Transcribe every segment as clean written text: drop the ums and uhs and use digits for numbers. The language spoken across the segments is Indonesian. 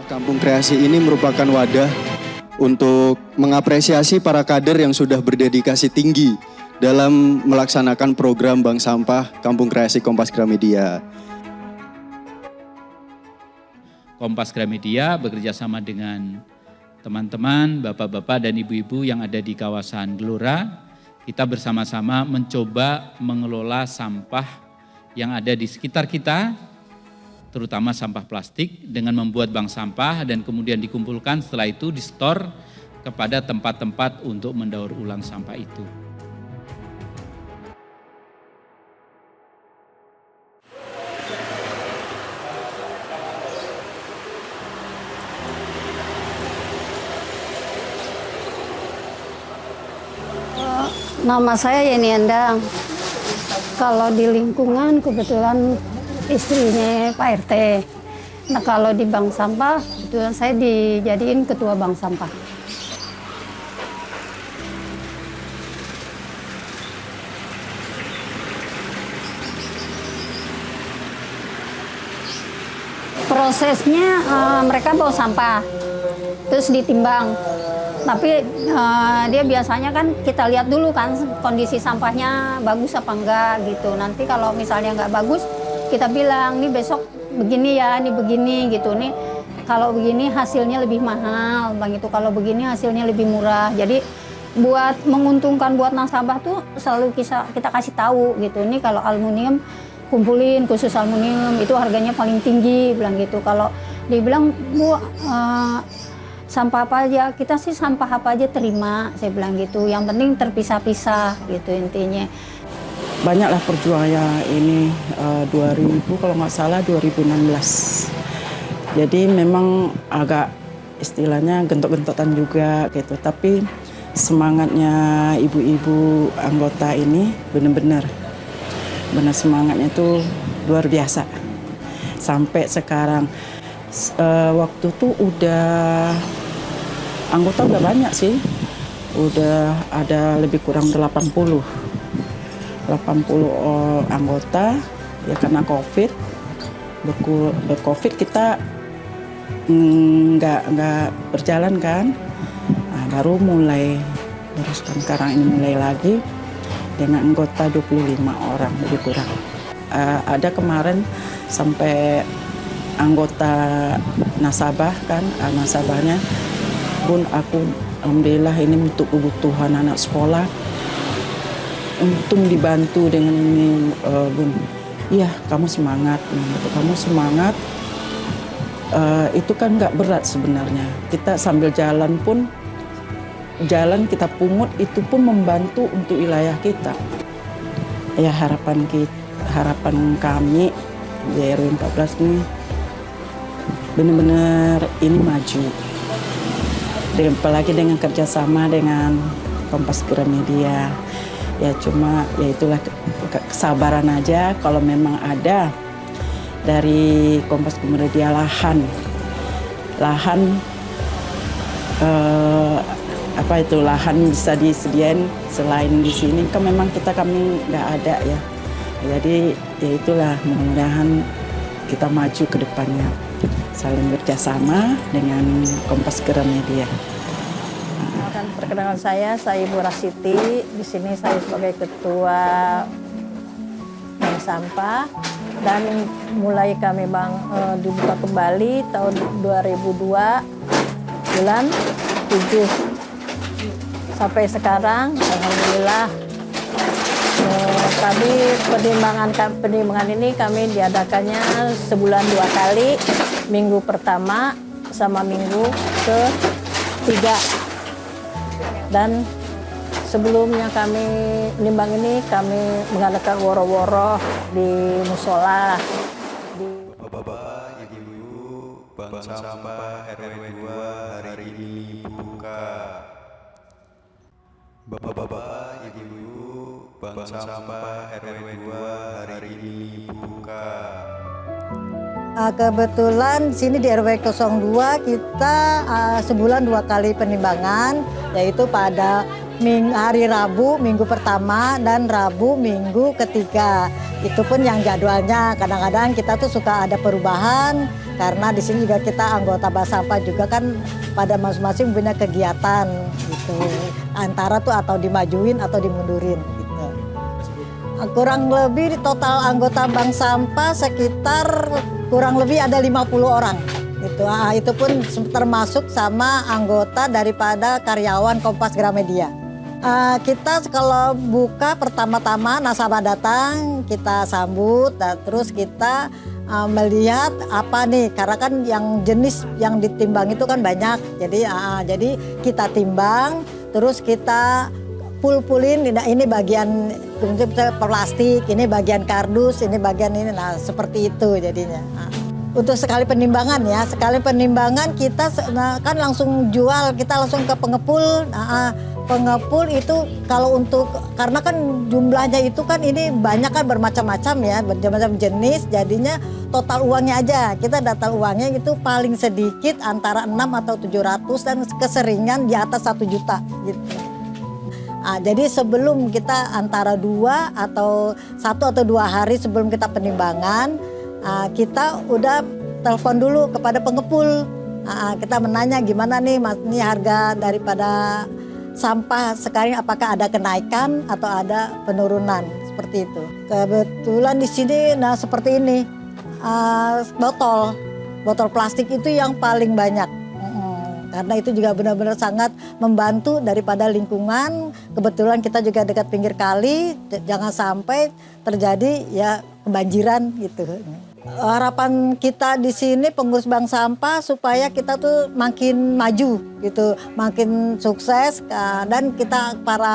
Kampung Kreasi ini merupakan wadah untuk mengapresiasi para kader yang sudah berdedikasi tinggi dalam melaksanakan program Bank Sampah Kampung Kreasi Kompas Gramedia. Kompas Gramedia bekerja sama dengan teman-teman, bapak-bapak dan ibu-ibu yang ada di kawasan Gelora. Kita bersama-sama mencoba mengelola sampah yang ada di sekitar kita, terutama sampah plastik, dengan membuat bank sampah dan kemudian dikumpulkan, setelah itu di-store kepada tempat-tempat untuk mendaur ulang sampah itu. Nama saya Yeni Endang. Kalau di lingkungan kebetulan istrinya Pak RT. Nah kalau di bank sampah kebetulan saya dijadiin ketua bank sampah. Prosesnya mereka bawa sampah, terus ditimbang. Tapi dia biasanya kan kita lihat dulu kan kondisi sampahnya bagus apa enggak gitu. Nanti kalau misalnya enggak bagus, kita bilang nih besok begini ya, nih begini gitu. Nih kalau begini hasilnya lebih mahal, bang itu kalau begini hasilnya lebih murah. Jadi buat menguntungkan buat nasabah tuh selalu kita kasih tahu gitu. Nih kalau aluminium kumpulin khusus aluminium itu harganya paling tinggi, bilang gitu. Kalau dibilang Bu sampah apa aja, kita sih sampah apa aja terima, saya bilang gitu. Yang penting terpisah-pisah gitu intinya. Banyaklah perjuangan ini 2000 kalau nggak salah 2016. Jadi memang agak istilahnya gentok-gentotan juga gitu. Tapi semangatnya ibu-ibu anggota ini benar-benar semangatnya itu luar biasa. Sampai sekarang waktu itu udah anggota udah banyak sih, udah ada lebih kurang 80 anggota ya. Karena COVID kita nggak berjalan kan, nah, baru mulai teruskan sekarang ini mulai lagi dengan anggota 25 orang lebih kurang. Ada kemarin sampai anggota nasabah kan, nasabahnya, Bun, aku alhamdulillah ini untuk kebutuhan anak sekolah, untung dibantu dengan ini, Bun. Iya, kamu semangat, kamu semangat. Itu kan nggak berat sebenarnya. Kita sambil jalan pun, jalan kita pungut itu pun membantu untuk wilayah kita. Ya harapan kami di RW 14 ini benar-benar ini maju. Apalagi dengan kerjasama dengan Kompas Gramedia. Ya cuma ya itulah kesabaran aja. Kalau memang ada dari Kompas Gramedia lahan lahan bisa disediain selain di sini kan memang kami nggak ada ya. Jadi ya itulah mudah-mudahan kita maju ke depannya. Saling bekerjasama dengan Kompas Gramedia. Perkenalkan saya Ibu Rasiti. Di sini saya sebagai ketua bank sampah dan mulai kami dibuka kembali tahun 2002 bulan 7 sampai sekarang. Alhamdulillah kami penimbangan ini kami diadakannya sebulan 2 kali. Minggu pertama sama minggu ke-3. Dan sebelumnya kami menimbang ini kami mengadakan woro-woro di musola. Bapak, Ibu, Bank Sampah RW 2 hari ini buka. Bapak, Ibu, Bank Sampah RW 2 hari ini buka. Kebetulan sini di RW 02 kita sebulan 2 kali penimbangan, yaitu pada hari Rabu minggu pertama dan Rabu minggu ketiga. Itu pun yang jadwalnya kadang-kadang kita tuh suka ada perubahan karena di sini juga kita anggota bank sampah juga kan pada masing-masing punya kegiatan gitu. Antara tuh atau dimajuin atau dimundurin gitu. Kurang lebih total anggota bank sampah sekitar kurang lebih ada 50 orang. Itu pun termasuk sama anggota daripada karyawan Kompas Gramedia. Kita kalau buka pertama-tama nasabah datang kita sambut, terus kita melihat apa nih, karena kan yang jenis yang ditimbang itu kan banyak, jadi kita timbang, terus kita pulin, ini bagian plastik, ini bagian kardus, ini bagian ini, nah seperti itu jadinya. Untuk sekali penimbangan kita kan langsung jual, kita langsung ke pengepul. Pengepul itu kalau untuk, karena kan jumlahnya itu kan ini banyak kan bermacam-macam ya, bermacam jenis, jadinya total uangnya aja. Kita data uangnya itu paling sedikit antara 6 atau 700 dan keseringan di atas 1 juta gitu. Jadi sebelum kita antara 2 atau 1 atau 2 hari sebelum kita penimbangan, kita udah telepon dulu kepada pengepul. Kita menanya gimana nih Mas, ini harga daripada sampah sekarang apakah ada kenaikan atau ada penurunan seperti itu. Kebetulan di sini seperti ini botol plastik itu yang paling banyak. Karena itu juga benar-benar sangat membantu daripada lingkungan. Kebetulan kita juga dekat pinggir kali, jangan sampai terjadi ya kebanjiran gitu. Harapan kita di sini pengurus bank sampah supaya kita tuh makin maju gitu, makin sukses, dan kita para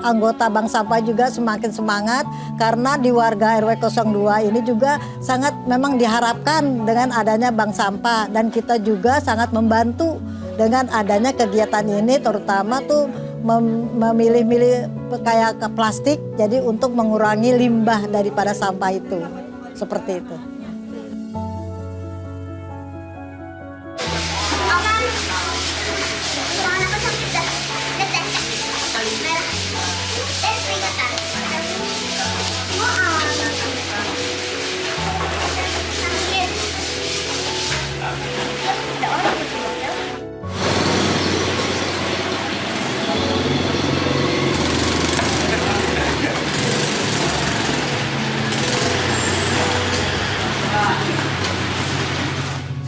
anggota bank sampah juga semakin semangat karena di warga RW 02 ini juga sangat memang diharapkan dengan adanya bank sampah, dan kita juga sangat membantu dengan adanya kegiatan ini, terutama tuh memilih-milih kayak ke plastik, jadi untuk mengurangi limbah daripada sampah itu, seperti itu.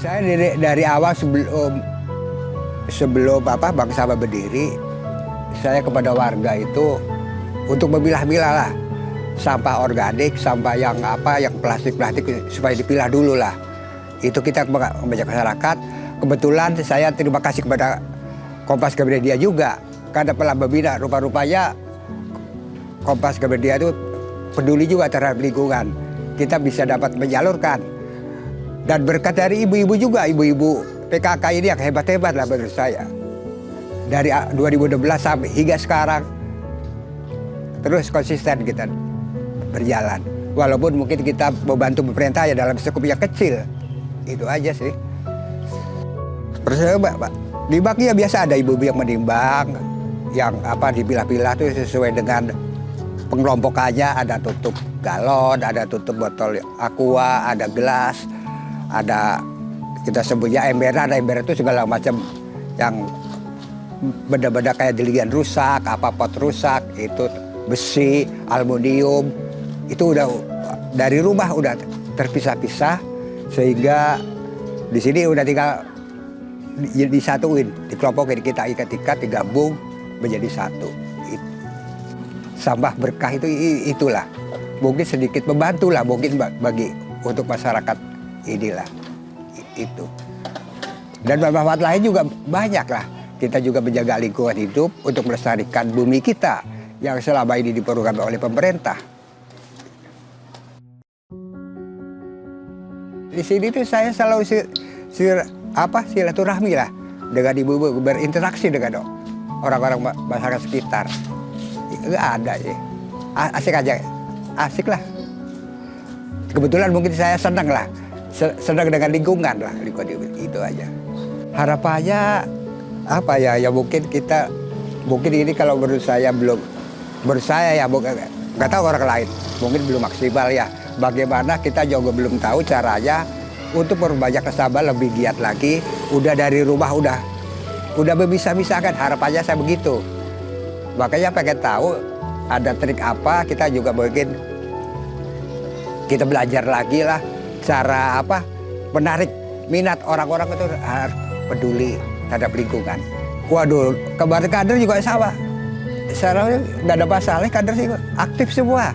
Saya dari awal sebelum bank sampah berdiri, saya kepada warga itu untuk memilah-milah lah sampah organik, sampah yang plastik supaya dipilah dulu lah. Itu kita mengajak masyarakat. Kebetulan saya terima kasih kepada Kompas Gramedia juga karena telah membina, rupa-rupanya Kompas Gramedia itu peduli juga terhadap lingkungan. Kita bisa dapat menyalurkan. Dan berkat dari ibu-ibu juga, ibu-ibu PKK ini yang hebat-hebat lah menurut saya. Dari 2016 sampai hingga sekarang, terus konsisten kita berjalan. Walaupun mungkin kita membantu pemerintah ya dalam skup yang kecil. Itu aja sih. Di bak ya biasa ada ibu-ibu yang menimbang, yang dipilah-pilah tuh sesuai dengan pengelompokannya, ada tutup galon, ada tutup botol aqua, ada gelas. Ada kita sebutnya ember, ada ember itu segala macam yang benda-benda kayak dilian rusak, pot rusak, itu besi, aluminium, itu udah dari rumah udah terpisah-pisah sehingga di sini udah tinggal disatuin, dikelompokin, kita ikat-ikat, digabung menjadi satu. Sampah berkah itulah mungkin sedikit membantu lah mungkin bagi untuk masyarakat. Inilah itu, dan manfaat lain juga banyak lah. Kita juga menjaga lingkungan hidup untuk melestarikan bumi kita yang selama ini diperlukan oleh pemerintah. Di sini tuh saya selalu silaturahmi lah dengan ibu-ibu, berinteraksi dengan orang-orang masyarakat sekitar. Nggak ada sih, asik aja, asik lah. Kebetulan mungkin saya senang lah. Sedang dengan lingkungan lah, itu aja. Harapannya ya mungkin ini kalau menurut saya Nggak tahu orang lain, mungkin belum maksimal ya. Bagaimana kita juga belum tahu caranya untuk memperbanyak nasabah lebih giat lagi. Udah dari rumah udah bisa kan, harapannya saya begitu. Makanya pengen tahu ada trik apa, kita juga mungkin kita belajar lagi lah cara apa menarik minat orang-orang itu harus peduli terhadap lingkungan. Waduh, kemarin kader juga sama. Sekarang nggak ada masalah, kader sih aktif semua.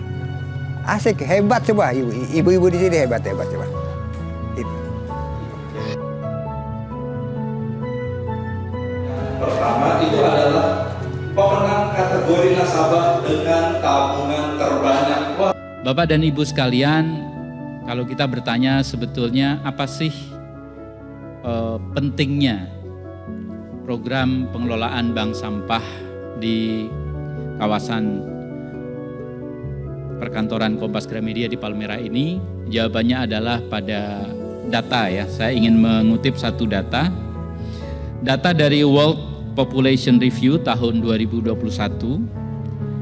Asik, hebat semua. Ibu-ibu di sini hebat semua. Pertama itu adalah pemenang kategori nasabah dengan tabungan terbanyak. Bapak dan Ibu sekalian, kalau kita bertanya sebetulnya apa sih pentingnya program pengelolaan bank sampah di kawasan perkantoran Kompas Gramedia di Palmera ini? Jawabannya adalah pada data ya. Saya ingin mengutip satu data. Data dari World Population Review tahun 2021,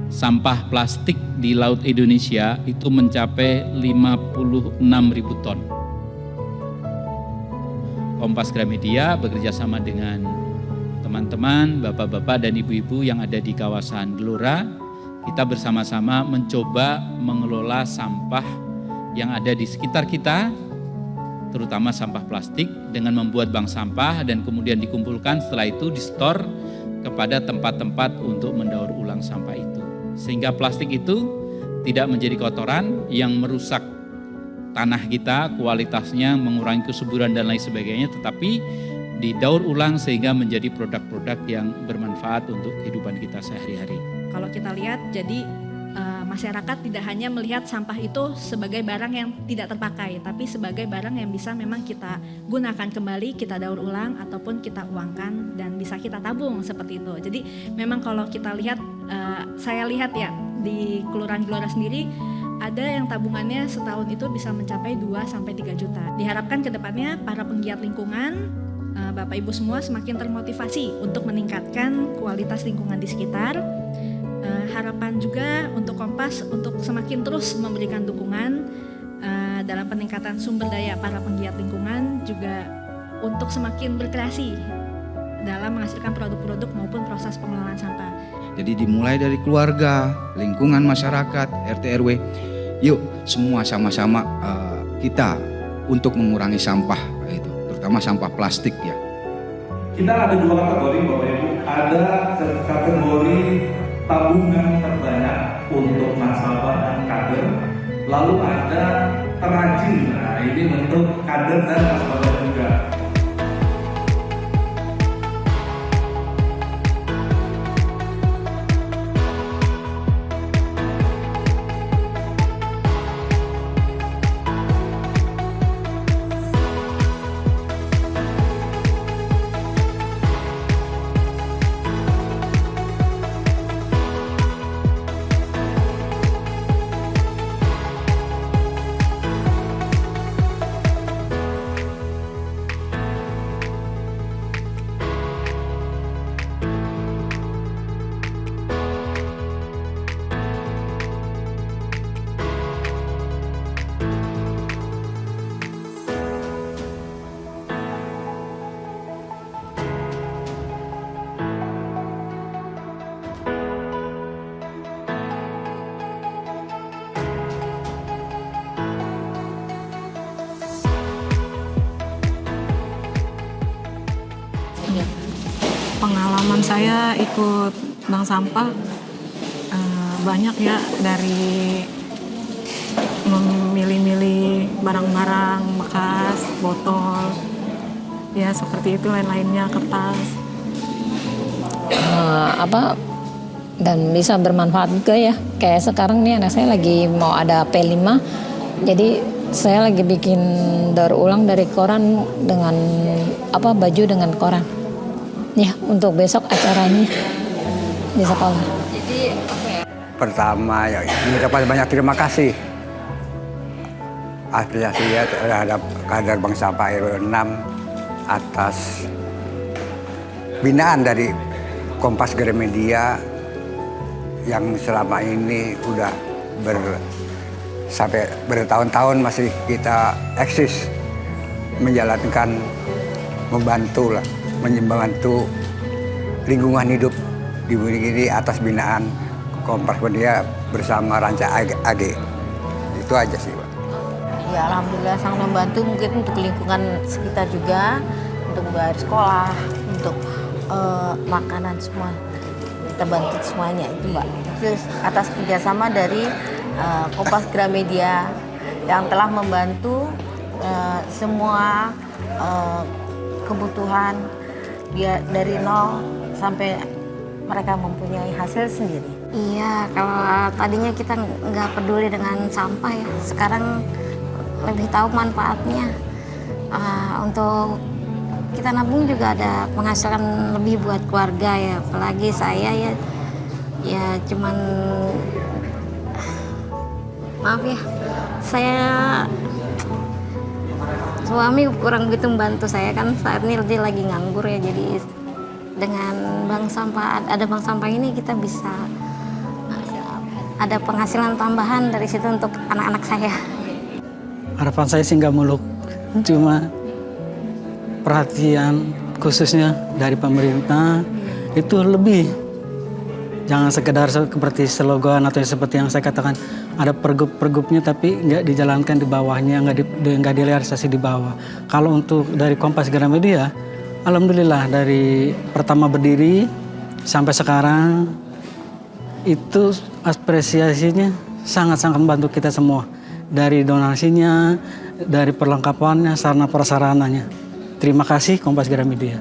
sampah plastik di Laut Indonesia itu mencapai 56.000 ton. Kompas Gramedia bekerja sama dengan teman-teman, bapak-bapak dan ibu-ibu yang ada di kawasan Gelora. Kita bersama-sama mencoba mengelola sampah yang ada di sekitar kita, terutama sampah plastik, dengan membuat bank sampah dan kemudian dikumpulkan, setelah itu di-store kepada tempat-tempat untuk mendaur ulang sampah itu. Sehingga plastik itu tidak menjadi kotoran yang merusak tanah kita, kualitasnya mengurangi kesuburan dan lain sebagainya, tetapi didaur ulang sehingga menjadi produk-produk yang bermanfaat untuk kehidupan kita sehari-hari. Kalau kita lihat, jadi masyarakat tidak hanya melihat sampah itu sebagai barang yang tidak terpakai, tapi sebagai barang yang bisa memang kita gunakan kembali, kita daur ulang ataupun kita uangkan dan bisa kita tabung seperti itu. Jadi memang kalau kita lihat, saya lihat ya di Kelurahan Gelora sendiri ada yang tabungannya setahun itu bisa mencapai 2-3 juta. Diharapkan ke depannya para penggiat lingkungan, Bapak Ibu semua semakin termotivasi untuk meningkatkan kualitas lingkungan di sekitar. Harapan juga untuk Kompas untuk semakin terus memberikan dukungan dalam peningkatan sumber daya para penggiat lingkungan, juga untuk semakin berkreasi dalam menghasilkan produk-produk maupun proses pengelolaan sampah. Jadi dimulai dari keluarga, lingkungan masyarakat, RT RW, yuk semua sama-sama kita untuk mengurangi sampah itu, terutama sampah plastik ya. Kita ada 2 kategori Bapak Ibu. Ada kategori tabungan terbanyak untuk nasabah dan kader. Lalu ada terajin. Nah, ini untuk kader dan nasabah juga. Pengalaman saya ikut bank sampah banyak ya, dari memilih-milih barang-barang bekas, botol, ya seperti itu, lain-lainnya, kertas. Dan bisa bermanfaat juga ya. Kayak sekarang nih anak saya lagi mau ada P5, jadi saya lagi bikin daur ulang dari koran dengan baju dengan koran. Ya, untuk besok acaranya di sekolah. Jadi Pertama ya mengucapkan banyak terima kasih apresiasi terhadap kader Bank Sampah RW 6 atas binaan dari Kompas Gramedia yang selama ini udah sampai bertahun-tahun masih kita eksis menjalankan, membantu lingkungan hidup di Bumi ini atas binaan Kompas Media bersama Ranca AG. Itu aja sih, Pak. Ya alhamdulillah sangat membantu, mungkin untuk lingkungan sekitar juga, untuk bayar sekolah, untuk makanan semua. Kita bantu semuanya itu, Mbak. Terus atas kerjasama dari Kompas Gramedia yang telah membantu semua kebutuhan dari nol sampai mereka mempunyai hasil sendiri. Iya, kalau tadinya kita nggak peduli dengan sampah ya, sekarang lebih tahu manfaatnya. Untuk kita nabung juga ada penghasilan lebih buat keluarga ya, apalagi saya ya cuman maaf ya, saya suami kurang begitu membantu saya kan saat ini dia lagi nganggur ya, jadi dengan bank sampah, ada bank sampah ini kita bisa ada penghasilan tambahan dari situ untuk anak-anak saya. Harapan saya sih nggak muluk, cuma perhatian khususnya dari pemerintah itu lebih. Jangan sekedar seperti slogan atau seperti yang saya katakan ada pergub-pergubnya tapi nggak dijalankan di bawahnya, nggak direalisasi di bawah. Kalau untuk dari Kompas Gramedia, alhamdulillah dari pertama berdiri sampai sekarang itu apresiasinya sangat-sangat membantu kita semua. Dari donasinya, dari perlengkapannya, sarana prasarananya. Terima kasih Kompas Gramedia.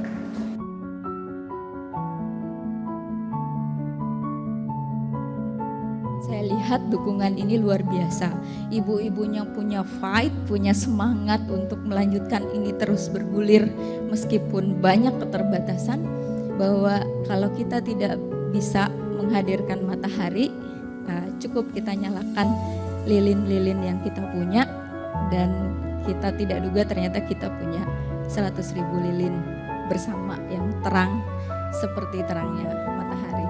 Saya lihat dukungan ini luar biasa. Ibu-ibunya punya fight, punya semangat untuk melanjutkan ini terus bergulir meskipun banyak keterbatasan, bahwa kalau kita tidak bisa menghadirkan matahari, cukup kita nyalakan lilin-lilin yang kita punya, dan kita tidak duga ternyata kita punya 100.000 lilin bersama yang terang seperti terangnya matahari.